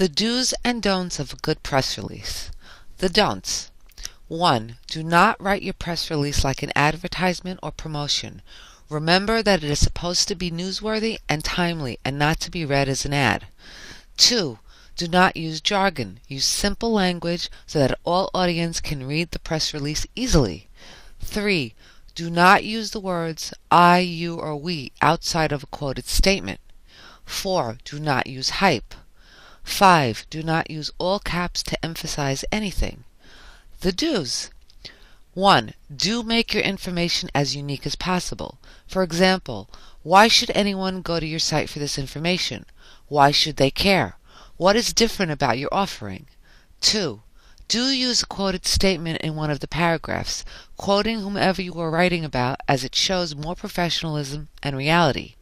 The do's and don'ts of a good press release. The don'ts. 1. Do not write your press release like an advertisement or promotion. Remember that it is supposed to be newsworthy and timely and not to be read as an ad. 2. Do not use jargon. Use simple language so that all audience can read the press release easily. 3. Do not use the words I, you, or we outside of a quoted statement. 4. Do not use hype. 5. Do not use all caps to emphasize anything. The do's. 1. Do make your information as unique as possible. For example, why should anyone go to your site for this information? Why should they care? What is different about your offering? 2. Do use a quoted statement in one of the paragraphs, quoting whomever you are writing about, as it shows more professionalism and reality.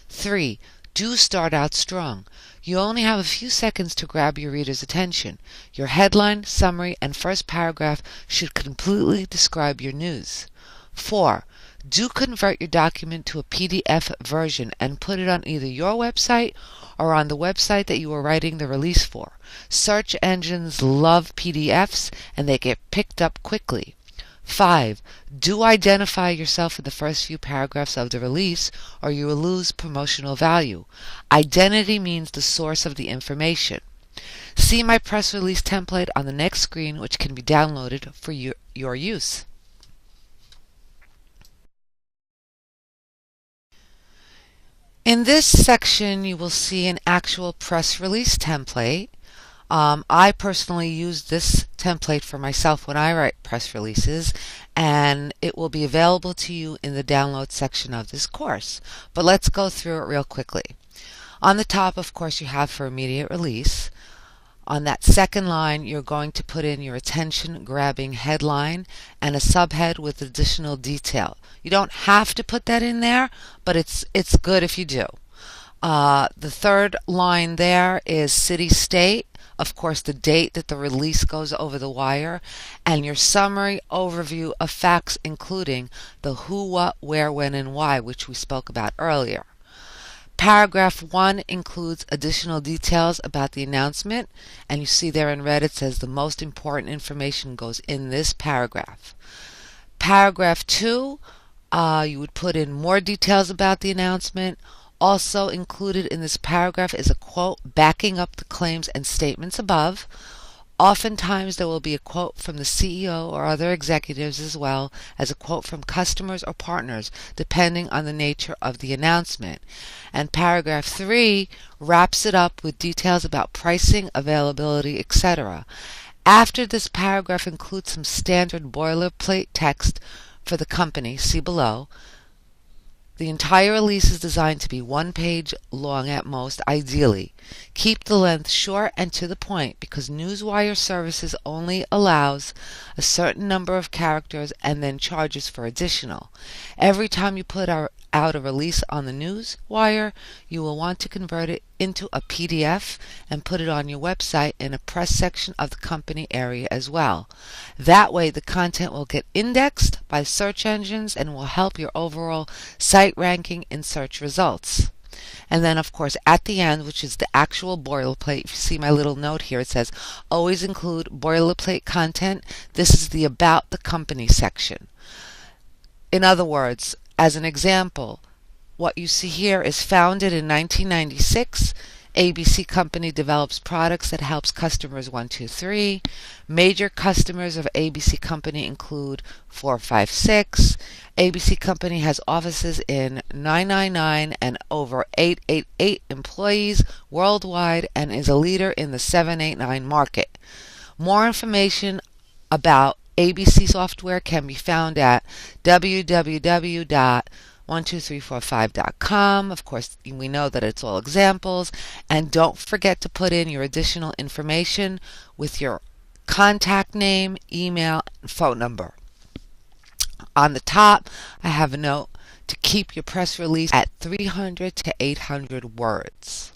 3. Do start out strong. You only have a few seconds to grab your reader's attention. Your headline, summary, and first paragraph should completely describe your news. 4. Do convert your document to a PDF version and put it on either your website or on the website that you are writing the release for. Search engines love PDFs and they get picked up quickly. 5. Do identify yourself in the first few paragraphs of the release or you will lose promotional value. Identity means the source of the information. See my press release template on the next screen, which can be downloaded for your use. In this section you will see an actual press release template. I personally use this template for myself when I write press releases, and it will be available to you in the download section of this course. But let's go through it real quickly. On the top, of course, you have for immediate release. On that second line, you're going to put in your attention-grabbing headline and a subhead with additional detail. You don't have to put that in there, but it's good if you do. The third line there is city, state. Of course, the date that the release goes over the wire, and your summary overview of facts, including the who, what, where, when, and why, which we spoke about earlier. Paragraph 1 includes additional details about the announcement, and you see there in red it says the most important information goes in this paragraph. Paragraph 2, you would put in more details about the announcement. Also included in this paragraph is a quote backing up the claims and statements above. Oftentimes there will be a quote from the CEO or other executives, as well as a quote from customers or partners, depending on the nature of the announcement. And paragraph 3 wraps it up with details about pricing, availability, etc. After this paragraph includes some standard boilerplate text for the company, see below. The entire release is designed to be 1 page long at most, ideally. Keep the length short and to the point because Newswire Services only allows a certain number of characters and then charges for additional. Every time you put out a release on the Newswire, you will want to convert it into a PDF and put it on your website in a press section of the company area as well. That way the content will get indexed by search engines and will help your overall site ranking in search results. And then of course at the end, which is the actual boilerplate, if you see my little note here, it says always include boilerplate content. This is the about the company section. In other words, as an example, what you see here is founded in 1996. ABC Company develops products that helps customers 1, 2, 3. Major customers of ABC Company include 4, 5, 6. ABC Company has offices in 999 and over 888 employees worldwide and is a leader in the 789 market. More information about ABC software can be found at www.12345.com. Of course, we know that it's all examples. And don't forget to put in your additional information with your contact name, email, and phone number. On the top, I have a note to keep your press release at 300 to 800 words.